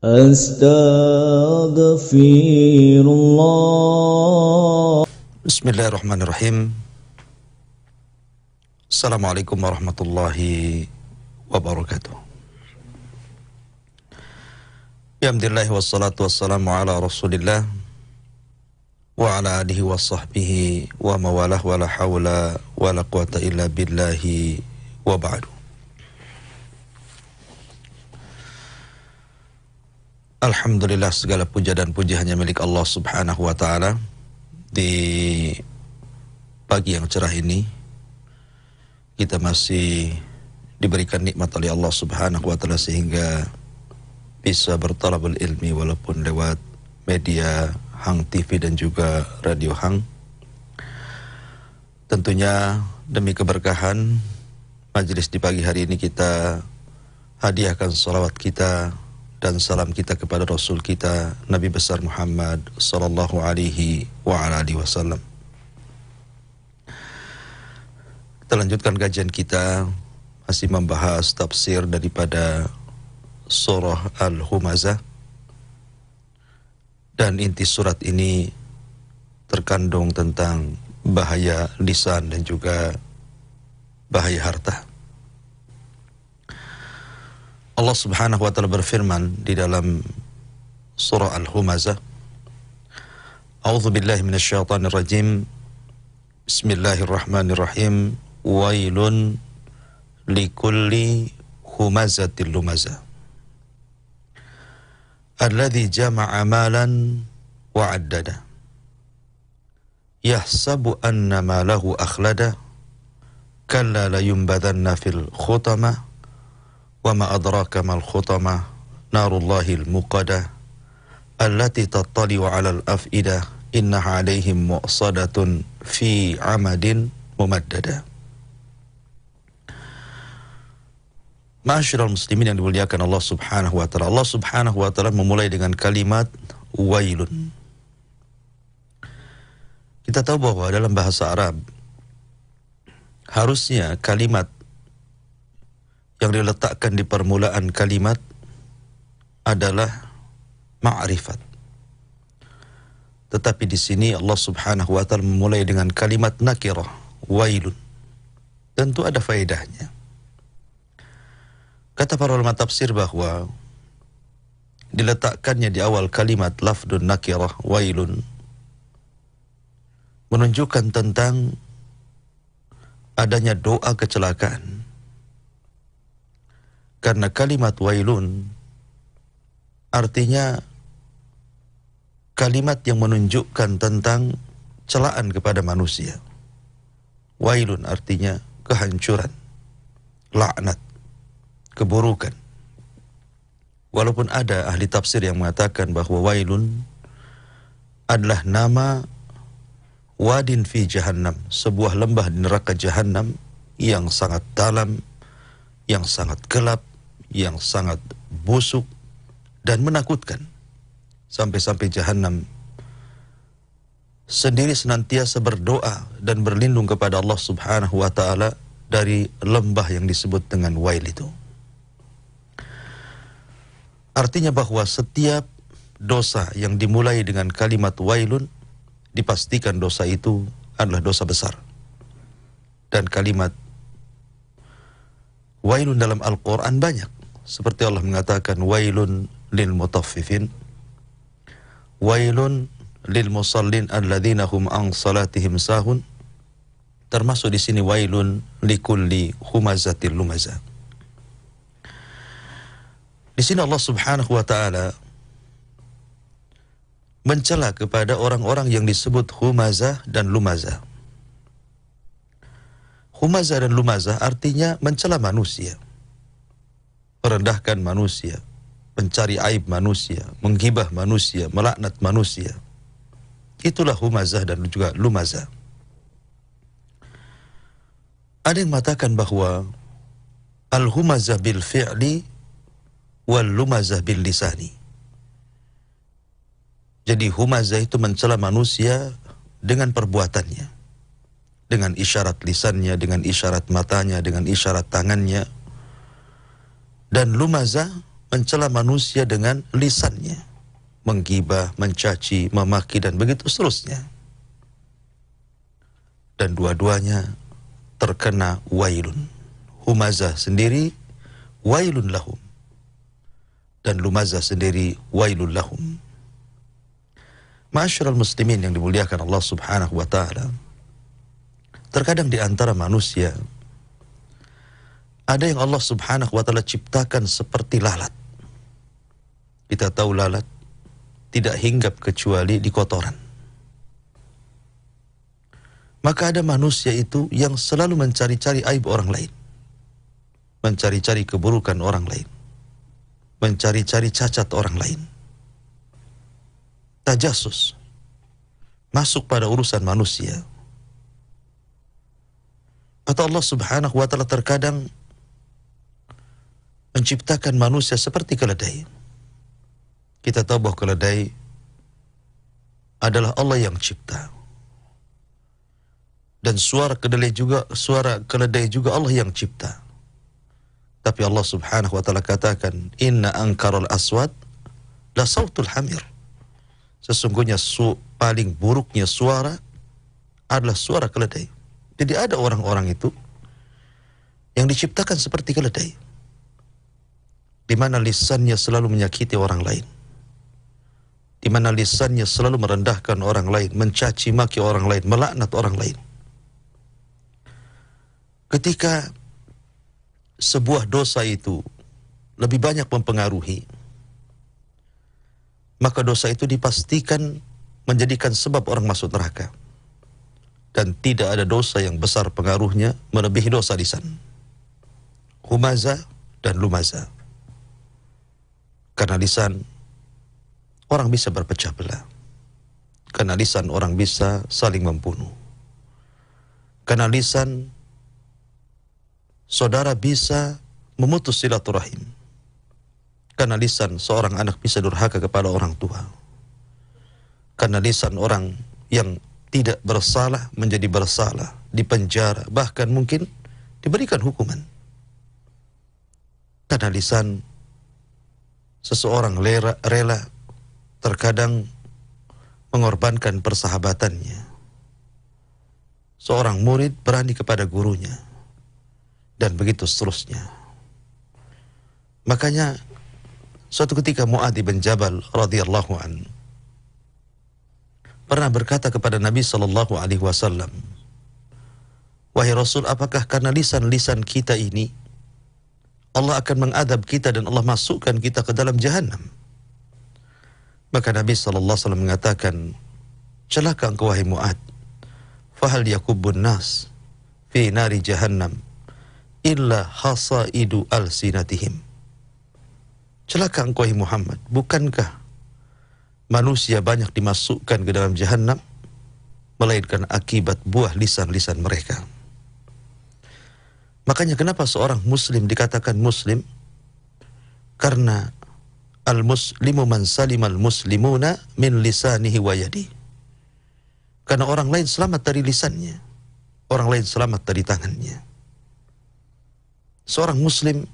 Astaghfirullah. Bismillahirrahmanirrahim. Assalamualaikum warahmatullahi wabarakatuh. Alhamdulillah wassalatu wassalamu ala rasulillah wa ala alihi wa sahbihi wa mawalah wa la hawla wa la quwata illa billahi wa ba'du. Alhamdulillah, segala puja dan puji hanya milik Allah subhanahu wa ta'ala. Di pagi yang cerah ini kita masih diberikan nikmat oleh Allah subhanahu wa ta'ala sehingga bisa bertalabul ilmi walaupun lewat media Hang TV dan juga Radio Hang. Tentunya demi keberkahan majelis di pagi hari ini kita hadiahkan salawat kita dan salam kita kepada Rasul kita Nabi besar Muhammad sallallahu alaihi wa ala alihi wasallam. Kita lanjutkan kajian kita masih membahas tafsir daripada surah Al-Humazah, dan inti surat ini terkandung tentang bahaya lisan dan juga bahaya harta. Allah subhanahu wa ta'ala berfirman di dalam surah Al-Humazah, A'udzu billahi minasyaitonir rajim. Bismillahirrahmanirrahim. Wailun likulli humazatil lumazah. Alladzi jama'a malan wa 'addada. Yahsabu anna malahu akhlada. Kalla la yunbadanna fil khutama. Wa ma adraka mal khutama. Narullahil muqadah. Allati tattali'u 'alal af'idah. Innaha 'alaihim mu'sadatun fi 'amadin mumaddada. Ma'asyiral muslimin yang dimuliakan Allah subhanahu wa ta'ala. Allah subhanahu wa ta'ala memulai dengan kalimat wailun. Kita tahu bahwa dalam bahasa Arab harusnya kalimat yang diletakkan di permulaan kalimat adalah ma'rifat. Tetapi di sini Allah subhanahu wa ta'ala memulai dengan kalimat nakirah, wailun. Tentu ada faedahnya. Kata para ulama tafsir bahwa diletakkannya di awal kalimat lafdun nakirah, wailun, menunjukkan tentang adanya doa kecelakaan. Karena kalimat wailun artinya kalimat yang menunjukkan tentang celaan kepada manusia. Wailun artinya kehancuran, laknat, keburukan. Walaupun ada ahli tafsir yang mengatakan bahwa wailun adalah nama wadin fi jahannam, sebuah lembah di neraka jahannam yang sangat dalam, yang sangat gelap, yang sangat busuk dan menakutkan. Sampai-sampai jahannam sendiri senantiasa berdoa dan berlindung kepada Allah subhanahu wa ta'ala dari lembah yang disebut dengan wail itu. Artinya bahwa setiap dosa yang dimulai dengan kalimat wailun, dipastikan dosa itu adalah dosa besar. Dan kalimat wailun dalam Al-Quran banyak. Seperti Allah mengatakan wailun lil mutaffifin, wailun lil musallin alladzina hum an salatihim sahun. Termasuk di sini wailun likulli humazatil lumazah. Di sini Allah subhanahu wa ta'ala mencela kepada orang-orang yang disebut humazah dan lumazah. Humazah dan lumazah artinya mencela manusia, merendahkan manusia, mencari aib manusia, menggibah manusia, melaknat manusia. Itulah humazah dan juga lumazah. Ada yang mengatakan bahwa al-humazah bil fi'li wal lumazah bil lisani. Jadi humazah itu mencela manusia dengan perbuatannya, dengan isyarat lisannya, dengan isyarat matanya, dengan isyarat tangannya. Dan lumazah mencela manusia dengan lisannya, menggibah, mencaci, memaki, dan begitu seterusnya. Dan dua-duanya terkena wailun. Humazah sendiri wailun lahum, dan lumazah sendiri wailun lahum. Ma'asyiral muslimin yang dimuliakan Allah Subhanahu wa taala, terkadang di antara manusia ada yang Allah Subhanahu wa taala ciptakan seperti lalat. Kita tahu lalat tidak hinggap kecuali di kotoran. Maka ada manusia itu yang selalu mencari-cari aib orang lain, mencari-cari keburukan orang lain, mencari-cari cacat orang lain. Tajasus, masuk pada urusan manusia. Atau Allah Subhanahu wa taala terkadang menciptakan manusia seperti keledai. Kita tahu bahwa keledai adalah Allah yang cipta. Dan suara keledai juga Allah yang cipta. Tapi Allah Subhanahu wa taala katakan, "Inna ankaral aswat la sautul hamir." Sesungguhnya paling buruknya suara adalah suara keledai. Jadi ada orang-orang itu yang diciptakan seperti keledai, di mana lisannya selalu menyakiti orang lain, di mana lisannya selalu merendahkan orang lain, mencaci maki orang lain, melaknat orang lain. Ketika sebuah dosa itu lebih banyak mempengaruhi, maka dosa itu dipastikan menjadikan sebab orang masuk neraka. Dan tidak ada dosa yang besar pengaruhnya melebihi dosa lisan. Humazah dan lumazah. Karena lisan, orang bisa berpecah belah. Karena lisan, orang bisa saling membunuh. Karena lisan, saudara bisa memutus silaturahim. Karena lisan, seorang anak bisa durhaka kepada orang tua. Karena lisan, orang yang tidak bersalah menjadi bersalah, dipenjara, bahkan mungkin diberikan hukuman. Karena lisan, seseorang rela terkadang mengorbankan persahabatannya. Seorang murid berani kepada gurunya, dan begitu seterusnya. Makanya suatu ketika Mu'adz bin Jabal radhiyallahu an pernah berkata kepada Nabi sallallahu alaihi wasallam, "Wahai Rasul, apakah karena lisan-lisan kita ini Allah akan mengadab kita dan Allah masukkan kita ke dalam jahanam?" Maka Nabi sallallahu alaihi wasallam mengatakan, "Celaka engkau wahai Mu'adz, fahal yakubbun nas fi nari jahannam illa hasaidu alsinatihim." Celaka engkau wahai Muhammad, bukankah manusia banyak dimasukkan ke dalam jahanam melainkan akibat buah lisan-lisan mereka. Makanya kenapa seorang muslim dikatakan muslim? Karena al-muslimu man salimal muslimuna min lisanihi wa yadihi. Karena orang lain selamat dari lisannya, orang lain selamat dari tangannya. Seorang muslim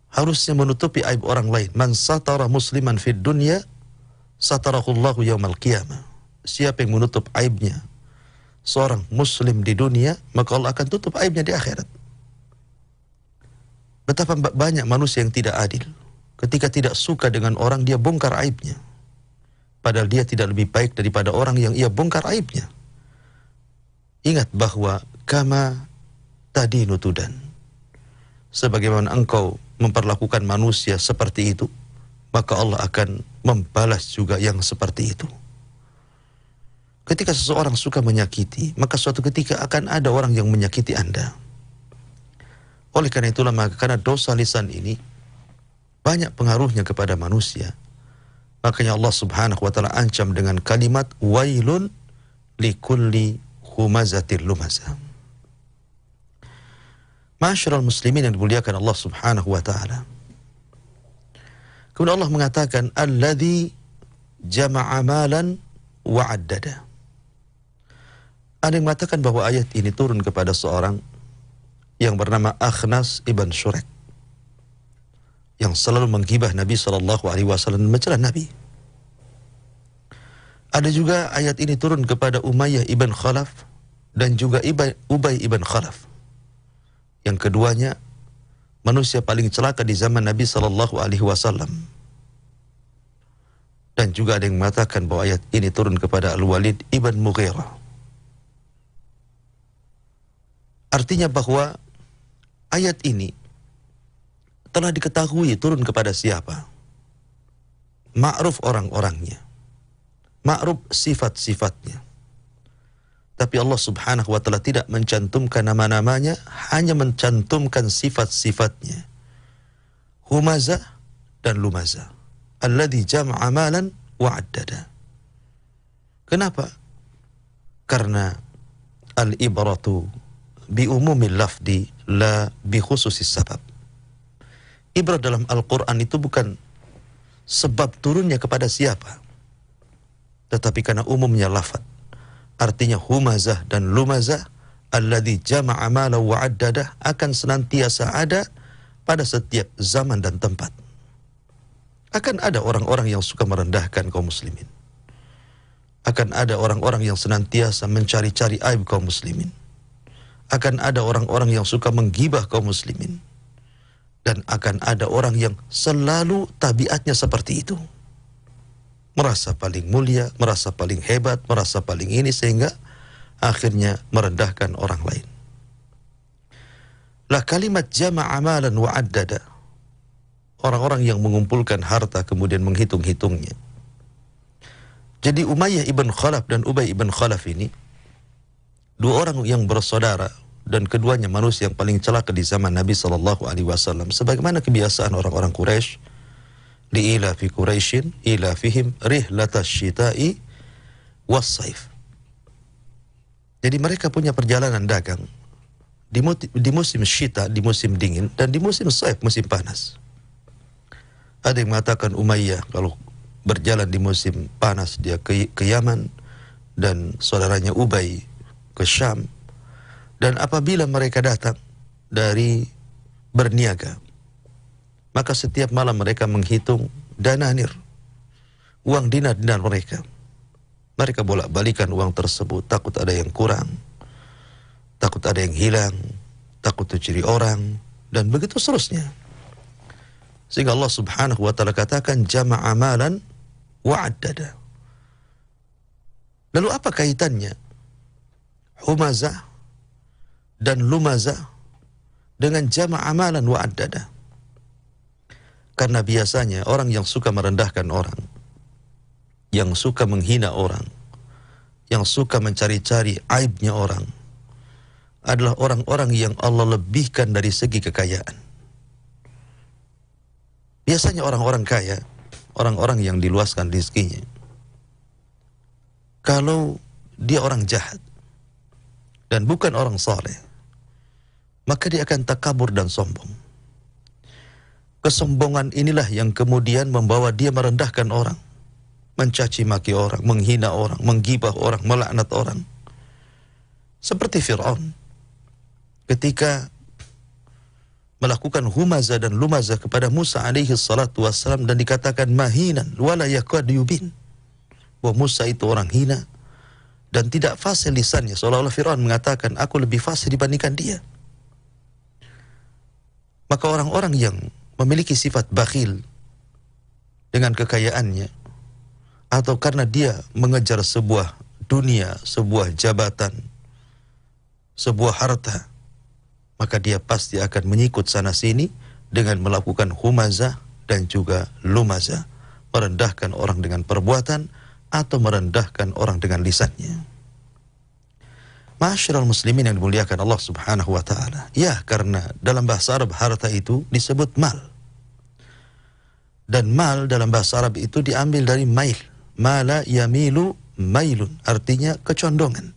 harusnya menutupi aib orang lain. Man satara musliman fid dunya satarahullahu yaumal qiyamah. Siapa yang menutup aibnya seorang muslim di dunia, maka Allah akan tutup aibnya di akhirat. Betapa banyak manusia yang tidak adil. Ketika tidak suka dengan orang, dia bongkar aibnya, padahal dia tidak lebih baik daripada orang yang ia bongkar aibnya. Ingat bahwa kama tadinu tudan. Sebagaimana engkau memperlakukan manusia seperti itu, maka Allah akan membalas juga yang seperti itu. Ketika seseorang suka menyakiti, maka suatu ketika akan ada orang yang menyakiti Anda. Oleh karena itulah, maka karena dosa lisan ini banyak pengaruhnya kepada manusia, makanya Allah Subhanahu wa taala ancam dengan kalimat wailun likulli humazatil lumazah. Ma'asyiral muslimin yang dimuliakan Allah Subhanahu wa taala. Kemudian Allah mengatakan alladzi jama'a malan wa 'addada. Ada yang mengatakan bahwa ayat ini turun kepada seorang yang bernama Akhnas ibn Syurek. yang selalu menghibah Nabi SAW dan mencela Nabi. Ada juga ayat ini turun kepada Umayyah ibn Khalaf dan juga Ubay ibn Khalaf. Yang keduanya manusia paling celaka di zaman Nabi SAW. Dan juga ada yang mengatakan bahwa ayat ini turun kepada Al-Walid ibn Mughirah. Artinya bahwa ayat ini telah diketahui turun kepada siapa? Ma'ruf orang-orangnya, ma'ruf sifat-sifatnya. Tapi Allah Subhanahu wa ta'ala tidak mencantumkan nama-namanya, hanya mencantumkan sifat-sifatnya. Humazah dan lumazah. Alladhi jama'a malan wa'addada. Kenapa? Karena al-ibratu bi umumil lafdi la bi khususis sabab. Ibrah dalam Al-Quran itu bukan sebab turunnya kepada siapa, tetapi karena umumnya lafad. Artinya humazah dan lumazah alladhi jama'a malan wa'addada akan senantiasa ada pada setiap zaman dan tempat. Akan ada orang-orang yang suka merendahkan kaum muslimin. Akan ada orang-orang yang senantiasa mencari-cari aib kaum muslimin. Akan ada orang-orang yang suka menggibah kaum muslimin. Dan akan ada orang yang selalu tabiatnya seperti itu. Merasa paling mulia, merasa paling hebat, merasa paling ini, sehingga akhirnya merendahkan orang lain. Lah kalimat jama'a malan wa'addada, orang-orang yang mengumpulkan harta kemudian menghitung-hitungnya. Jadi Umayyah ibn Khalaf dan Ubay ibn Khalaf ini dua orang yang bersaudara, dan keduanya manusia yang paling celaka di zaman Nabi SAW. Sebagaimana kebiasaan orang-orang Quraisy, li'ila fi Quraisyin ila fihim rihlatas syita'i was-saif. Jadi mereka punya perjalanan dagang di musim syita, di musim dingin, dan di musim saif, musim panas. Ada yang mengatakan Umayyah kalau berjalan di musim panas dia ke Yaman, dan saudaranya Ubay ke Syam. Dan apabila mereka datang dari berniaga, maka setiap malam mereka menghitung dananir, uang dinar-dinar mereka. Mereka bolak-balikan uang tersebut, takut ada yang kurang, takut ada yang hilang, takut dicuri orang, dan begitu seterusnya. Sehingga Allah Subhanahu wa ta'ala katakan jama'a malan wa'addada. Lalu apa kaitannya humazah dan lumazah dengan jama'a malan wa'addada? Karena biasanya orang yang suka merendahkan orang, yang suka menghina orang, yang suka mencari-cari aibnya orang, adalah orang-orang yang Allah lebihkan dari segi kekayaan. Biasanya orang-orang kaya, orang-orang yang diluaskan rezekinya, kalau dia orang jahat dan bukan orang saleh, maka dia akan takabur dan sombong. Kesombongan inilah yang kemudian membawa dia merendahkan orang, mencaci maki orang, menghina orang, menggibah orang, melaknat orang. Seperti Fir'aun ketika melakukan humazah dan lumazah kepada Musa alaihi salatu wassalam, dan dikatakan mahinan wala yakad yubin, bahwa Musa itu orang hina dan tidak fasih lisannya, seolah-olah Fir'aun mengatakan aku lebih fasih dibandingkan dia. Maka orang-orang yang memiliki sifat bakhil dengan kekayaannya, atau karena dia mengejar sebuah dunia, sebuah jabatan, sebuah harta, maka dia pasti akan menyikut sana-sini dengan melakukan humazah dan juga lumazah, merendahkan orang dengan perbuatan atau merendahkan orang dengan lisannya. Ma'asyiral muslimin yang dimuliakan Allah Subhanahu wa ta'ala. Ya, karena dalam bahasa Arab harta itu disebut mal. Dan mal dalam bahasa Arab itu diambil dari mail. Mala yamilu mailun, artinya kecondongan.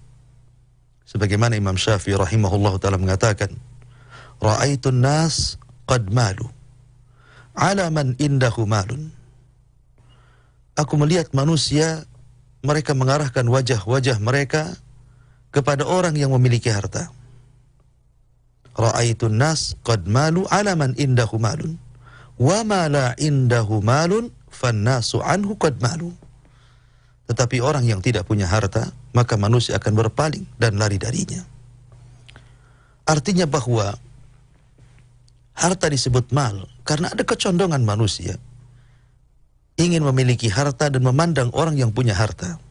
Sebagaimana Imam Syafi'i rahimahullah ta'ala mengatakan, ra'aitun nas qad malu ala man indahu malun. Aku melihat manusia, mereka mengarahkan wajah-wajah mereka kepada orang yang memiliki harta. Ra'aitun nas qad malu ala man indahu malun Wa ma la indahu malun fannasu anhu qad malu. Tetapi orang yang tidak punya harta, maka manusia akan berpaling dan lari darinya. Artinya bahwa harta disebut mal karena ada kecondongan manusia ingin memiliki harta dan memandang orang yang punya harta.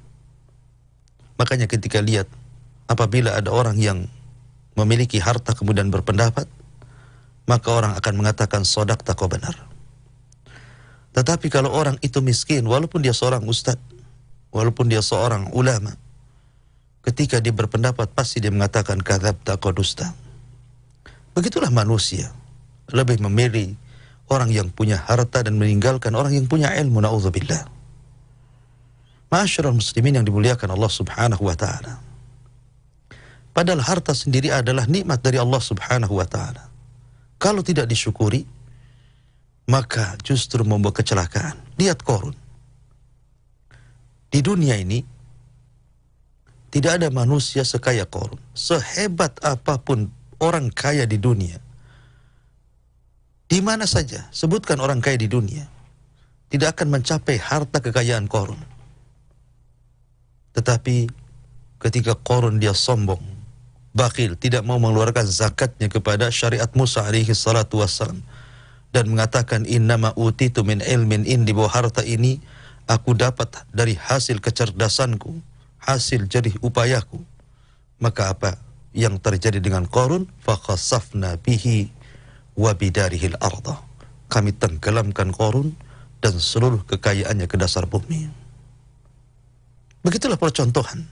Makanya ketika lihat apabila ada orang yang memiliki harta kemudian berpendapat, maka orang akan mengatakan sodaqta, kau benar. Tetapi kalau orang itu miskin, walaupun dia seorang ustadz, walaupun dia seorang ulama, ketika dia berpendapat pasti dia mengatakan kadzabta, kau dusta. Begitulah manusia lebih memilih orang yang punya harta dan meninggalkan orang yang punya ilmu, na'udzubillah. Ma'asyiral muslimin yang dimuliakan Allah Subhanahu wa taala. Padahal harta sendiri adalah nikmat dari Allah Subhanahu wa taala. Kalau tidak disyukuri, maka justru membawa kecelakaan. Lihat Qarun. Di dunia ini tidak ada manusia sekaya Qarun. Sehebat apapun orang kaya di dunia, di mana saja sebutkan orang kaya di dunia, tidak akan mencapai harta kekayaan Qarun. Tetapi ketika Qarun dia sombong, bakhil, tidak mau mengeluarkan zakatnya kepada syariat Musa alaihi salatu wassalam, dan mengatakan innama utitu min ilmin indi, bahwa harta ini aku dapat dari hasil kecerdasanku, hasil jerih upayaku. Maka apa yang terjadi dengan Qarun? Fakhasafna bihi wa bidarihil arda. Kami tenggelamkan Qarun dan seluruh kekayaannya ke dasar bumi. Begitulah percontohan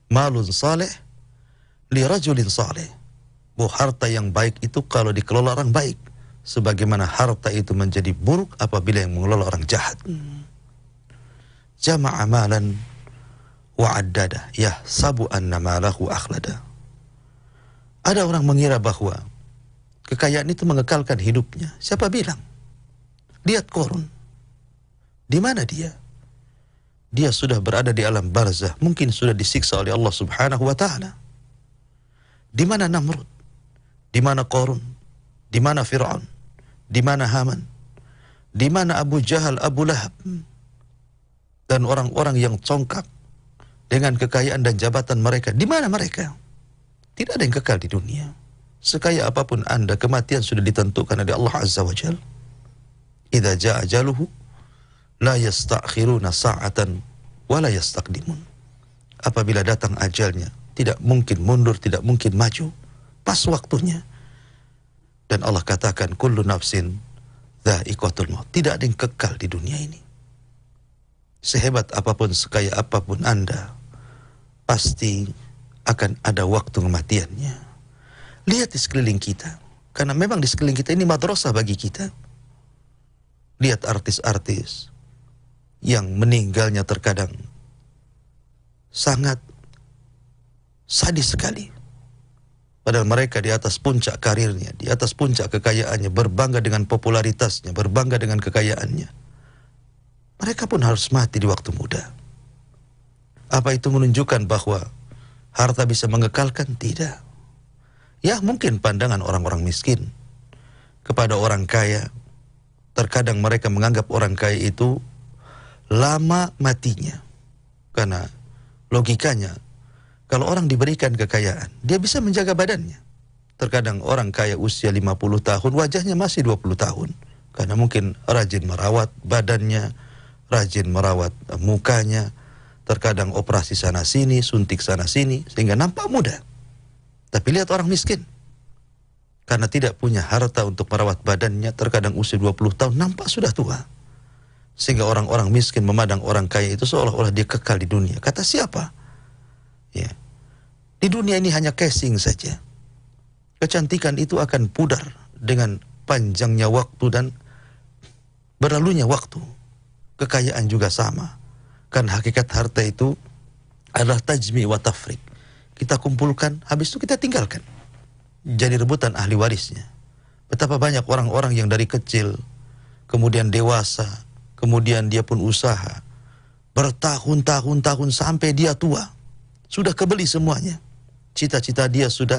malun saleh li rajulin saleh. Bahwa harta yang baik itu kalau dikelola orang baik, sebagaimana harta itu menjadi buruk apabila yang mengelola orang jahat. Jama'a malan wa addada yahsabu anna malahu akhlada. Ada orang mengira bahwa kekayaan itu mengekalkan hidupnya. Siapa bilang? Lihat Qarun. Di mana dia? Dia sudah berada di alam barzah, mungkin sudah disiksa oleh Allah Subhanahu wa taala. Di mana Namrud? Di mana Qarun? Di mana Fir'aun? Di mana Haman? Di mana Abu Jahal, Abu Lahab? Dan orang-orang yang congkak dengan kekayaan dan jabatan mereka, di mana mereka? Tidak ada yang kekal di dunia. Sekaya apapun Anda, kematian sudah ditentukan oleh Allah Azza wa Jalla. Idza jaa ajaluhu la yasta'khiruna sa'atan wa la yastaqdimun. Apabila datang ajalnya, tidak mungkin mundur, tidak mungkin maju, pas waktunya. Dan Allah katakan kullu nafsin dha'iqatul maut. Tidak ada yang kekal di dunia ini. Sehebat apapun, sekaya apapun Anda, pasti akan ada waktu kematiannya. Lihat di sekeliling kita, karena memang di sekeliling kita ini madrasah bagi kita. Lihat artis-artis yang meninggalnya terkadang sangat sadis sekali. Padahal mereka di atas puncak karirnya, di atas puncak kekayaannya, berbangga dengan popularitasnya, berbangga dengan kekayaannya. Mereka pun harus mati di waktu muda. Apa itu menunjukkan bahwa harta bisa mengekalkan? Tidak. Ya, mungkin pandangan orang-orang miskin kepada orang kaya, terkadang mereka menganggap orang kaya itu lama matinya. Karena logikanya, kalau orang diberikan kekayaan, dia bisa menjaga badannya. Terkadang orang kaya usia 50 tahun, wajahnya masih 20 tahun. Karena mungkin rajin merawat badannya, rajin merawat mukanya, terkadang operasi sana-sini, suntik sana-sini, sehingga nampak muda. Tapi lihat orang miskin, karena tidak punya harta untuk merawat badannya, terkadang usia 20 tahun, nampak sudah tua. Sehingga orang-orang miskin memandang orang kaya itu seolah-olah dia kekal di dunia. Kata siapa? Ya. Di dunia ini hanya casing saja. Kecantikan itu akan pudar dengan panjangnya waktu dan berlalunya waktu. Kekayaan juga sama. Kan hakikat harta itu adalah tajmi wa tafrik. Kita kumpulkan, habis itu kita tinggalkan. Jadi rebutan ahli warisnya. Betapa banyak orang-orang yang dari kecil, kemudian dewasa, kemudian dia pun usaha, bertahun-tahun sampai dia tua. Sudah kebeli semuanya. Cita-cita dia sudah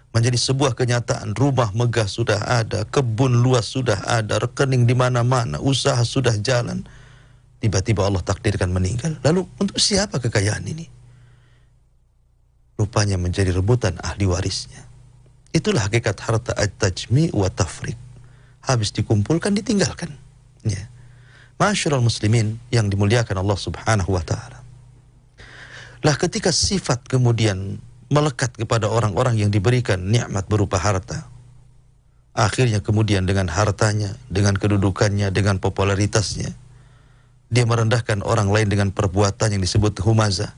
menjadi sebuah kenyataan. Rumah megah sudah ada, kebun luas sudah ada, rekening di mana-mana, usaha sudah jalan. Tiba-tiba Allah takdirkan meninggal. Lalu untuk siapa kekayaan ini? Rupanya menjadi rebutan ahli warisnya. Itulah hakikat harta at-tajmi' wa tafriq. Habis dikumpulkan, ditinggalkan. Ya. Ma'asyiral muslimin yang dimuliakan Allah subhanahu wa ta'ala. Lah ketika sifat kemudian melekat kepada orang-orang yang diberikan nikmat berupa harta, akhirnya kemudian dengan hartanya, dengan kedudukannya, dengan popularitasnya, dia merendahkan orang lain dengan perbuatan yang disebut humaza,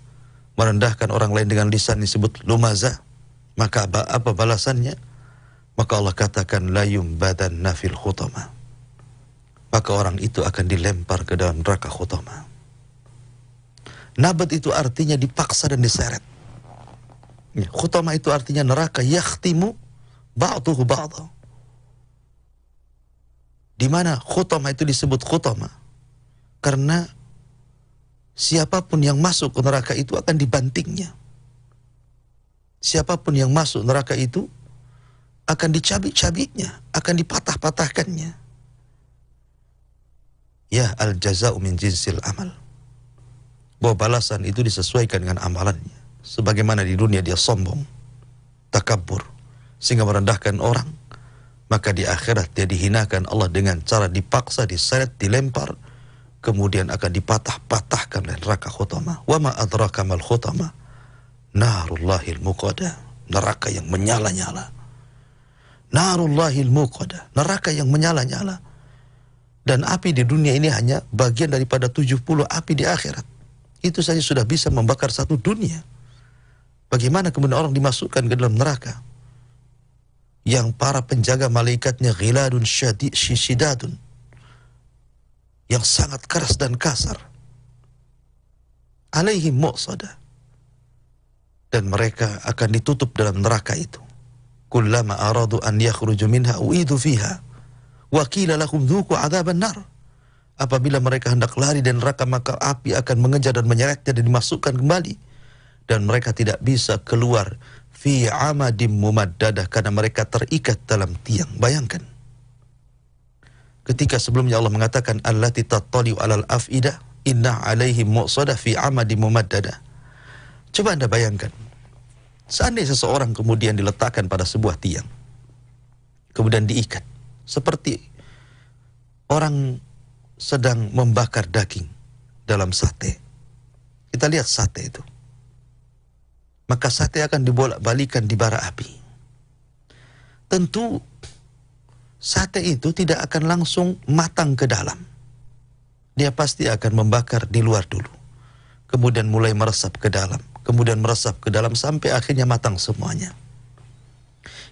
merendahkan orang lain dengan lisan disebut lumaza. Maka apa balasannya? Maka Allah katakan la yumbadanna fil khutama. Maka orang itu akan dilempar ke dalam neraka khutama. Nabat itu artinya dipaksa dan diseret. Khutama itu artinya neraka yakhtimu ba'duhu ba'da. Di mana khutama itu disebut khutama? Karena siapapun yang masuk ke neraka itu akan dibantingnya. Siapapun yang masuk neraka itu akan dicabik-cabiknya, akan dipatah-patahkannya. Ya al-jaza'u min jinsil amal. Bahwa balasan itu disesuaikan dengan amalannya. Sebagaimana di dunia dia sombong, takabur, sehingga merendahkan orang, maka di akhirat dia dihinakan Allah dengan cara dipaksa, diseret, dilempar, kemudian akan dipatah-patahkan oleh neraka khutama. Wa ma adraka mal khutama? Narullahil muqadah, neraka yang menyala-nyala. Narullahil muqadah, neraka yang menyala-nyala. Dan api di dunia ini hanya bagian daripada 70 api di akhirat. Itu saja sudah bisa membakar satu dunia. Bagaimana kemudian orang dimasukkan ke dalam neraka yang para penjaga malaikatnya ghiladun syidadun, yang sangat keras dan kasar, alaihim muqsadah, dan mereka akan ditutup dalam neraka itu. Kullama aradu an yakhruju minha uidu fiha wa qila lahum dhuqu adzaban nar. Apabila mereka hendak lari dari neraka, maka api akan mengejar dan menyeretnya dan dimasukkan kembali, dan mereka tidak bisa keluar fi amadim mumaddadah, karena mereka terikat dalam tiang. Bayangkan ketika sebelumnya Allah mengatakan allati tattali'u 'alal af'idah inna 'alaihim muqsadah fi amadim mumaddadah. Coba Anda bayangkan, seandainya seseorang kemudian diletakkan pada sebuah tiang, kemudian diikat, seperti orang sedang membakar daging dalam sate. Kita lihat sate itu. Maka sate akan dibolak-balikan di bara api. Tentu sate itu tidak akan langsung matang ke dalam. Dia pasti akan membakar di luar dulu. Kemudian mulai meresap ke dalam. Kemudian meresap ke dalam sampai akhirnya matang semuanya.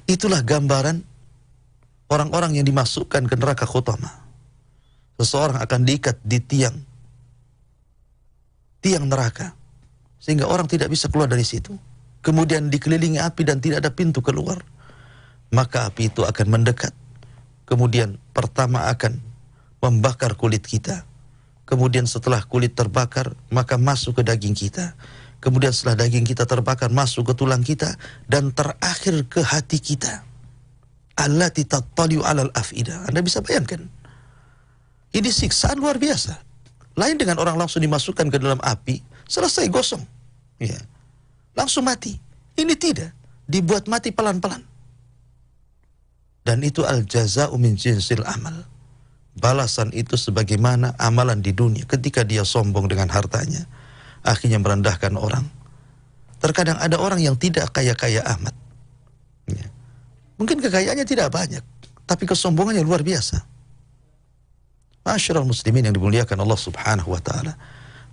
Itulah gambaran orang-orang yang dimasukkan ke neraka khutama. Seseorang akan diikat di tiang neraka, sehingga orang tidak bisa keluar dari situ. Kemudian dikelilingi api dan tidak ada pintu keluar. Maka api itu akan mendekat. Kemudian pertama akan membakar kulit kita. Kemudian setelah kulit terbakar, maka masuk ke daging kita. Kemudian setelah daging kita terbakar, masuk ke tulang kita. Dan terakhir ke hati kita. Allati tattali'u 'alal af'idah. Anda bisa bayangkan. Ini siksaan luar biasa. Lain dengan orang langsung dimasukkan ke dalam api, selesai gosong. Ya. Langsung mati. Ini tidak. Dibuat mati pelan-pelan. Dan itu al-jaza'u min jinsil amal. Balasan itu sebagaimana amalan di dunia. Ketika dia sombong dengan hartanya, akhirnya merendahkan orang. Terkadang ada orang yang tidak kaya-kaya amat. Ya. Mungkin kekayaannya tidak banyak, tapi kesombongannya luar biasa. Ma'asyiral muslimin yang dimuliakan Allah subhanahu wa ta'ala.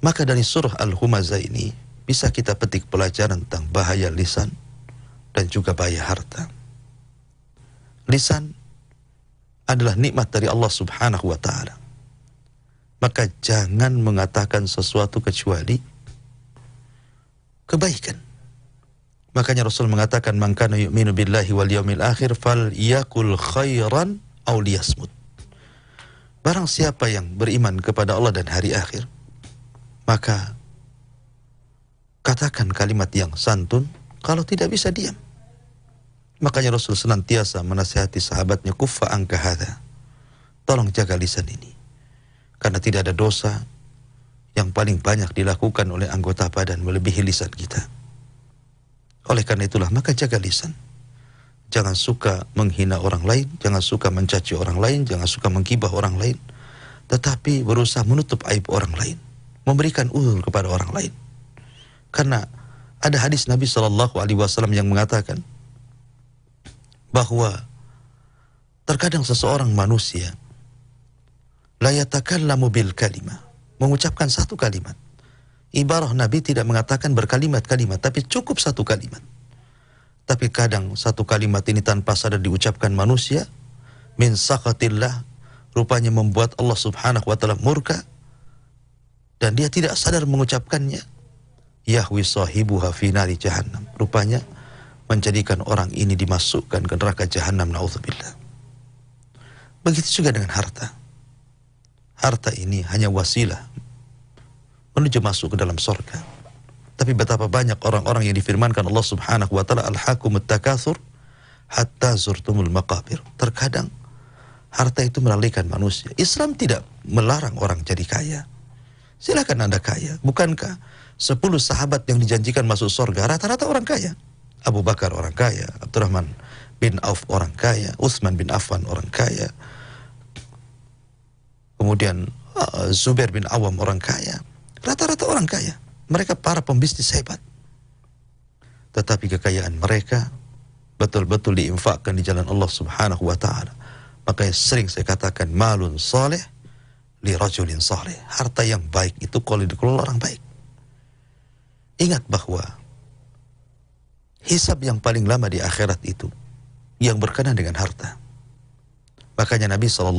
Maka dari surah Al-Humazah ini bisa kita petik pelajaran tentang bahaya lisan dan juga bahaya harta. Lisan adalah nikmat dari Allah subhanahu wa ta'ala. Maka jangan mengatakan sesuatu kecuali kebaikan. Makanya Rasul mengatakan man kana yu'minu billahi wal yaumil akhir fal yakul khairan aw liyasmut. Barang siapa yang beriman kepada Allah dan hari akhir, maka katakan kalimat yang santun, kalau tidak bisa diam. Makanya Rasul senantiasa menasihati sahabatnya, kuffa anka hadha. Tolong jaga lisan ini. Karena tidak ada dosa yang paling banyak dilakukan oleh anggota badan melebihi lisan kita. Oleh karena itulah maka jaga lisan. Jangan suka menghina orang lain, jangan suka mencaci orang lain, jangan suka menggibah orang lain. Tetapi berusaha menutup aib orang lain, memberikan uzur kepada orang lain. Karena ada hadis Nabi SAW yang mengatakan bahwa terkadang seseorang manusia la yatakallamu bil kalimah, mengucapkan satu kalimat. Ibarah Nabi tidak mengatakan berkalimat-kalimat, tapi cukup satu kalimat. Tapi kadang satu kalimat ini tanpa sadar diucapkan manusia, min sakhatillah, rupanya membuat Allah Subhanahu wa taala murka, dan dia tidak sadar mengucapkannya. Yahwi sahibuha fi nari jahannam, rupanya menjadikan orang ini dimasukkan ke neraka jahannam, naudzubillah. Begitu juga dengan harta. Harta ini hanya wasilah menuju masuk ke dalam surga. Tapi betapa banyak orang-orang yang difirmankan Allah Subhanahu wa taala, alhaakumut takatsur hatta zurtumul maqabir. Terkadang harta itu melalaikan manusia. Islam tidak melarang orang jadi kaya. Silakan Anda kaya. Bukankah 10 sahabat yang dijanjikan masuk surga rata-rata orang kaya? Abu Bakar orang kaya, Abdurrahman bin Auf orang kaya, Utsman bin Affan orang kaya, kemudian Zubair bin Awam orang kaya. Rata-rata orang kaya. Mereka para pembisnis hebat. Tetapi kekayaan mereka betul-betul diinfakkan di jalan Allah Subhanahu wa ta'ala. Makanya sering saya katakan, malun saleh li rajulin saleh. Harta yang baik itu kalau dikelola orang baik. Ingat bahwa hisab yang paling lama di akhirat itu yang berkenaan dengan harta. Makanya Nabi SAW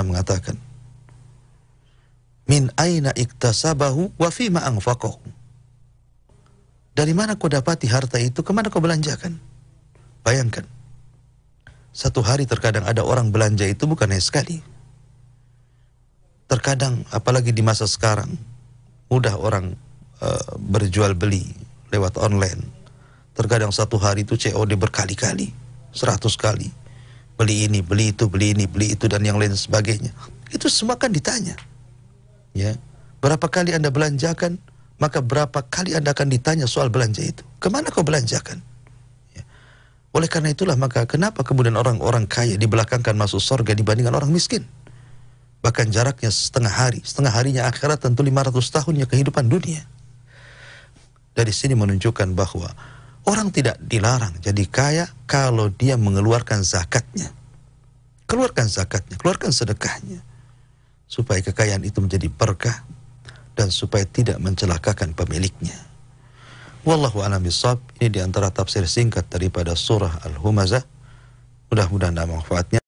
mengatakan, min aina iktasabahu wa fima anfaqahu. Dari mana kau dapati harta itu, kemana kau belanjakan? Bayangkan, satu hari terkadang ada orang belanja itu bukan hanya sekali. Terkadang, apalagi di masa sekarang, mudah orang berjual beli lewat online. Terkadang satu hari itu COD berkali-kali, 100 kali. Beli ini, beli itu, beli ini, beli itu, dan yang lain sebagainya. Itu semua kan ditanya. Ya, berapa kali Anda belanjakan, maka berapa kali Anda akan ditanya soal belanja itu. Kemana kau belanjakan? Ya. Oleh karena itulah maka kenapa kemudian orang-orang kaya dibelakangkan masuk surga dibandingkan orang miskin? Bahkan jaraknya setengah hari. Setengah harinya akhirat tentu 500 tahunnya kehidupan dunia. Dari sini menunjukkan bahwa orang tidak dilarang jadi kaya kalau dia mengeluarkan zakatnya. Keluarkan zakatnya, keluarkan sedekahnya. Supaya kekayaan itu menjadi berkah dan supaya tidak mencelakakan pemiliknya. Wallahu a'lam bishawab. Ini diantara tafsir singkat daripada surah Al-Humazah. Mudah-mudahan ada manfaatnya.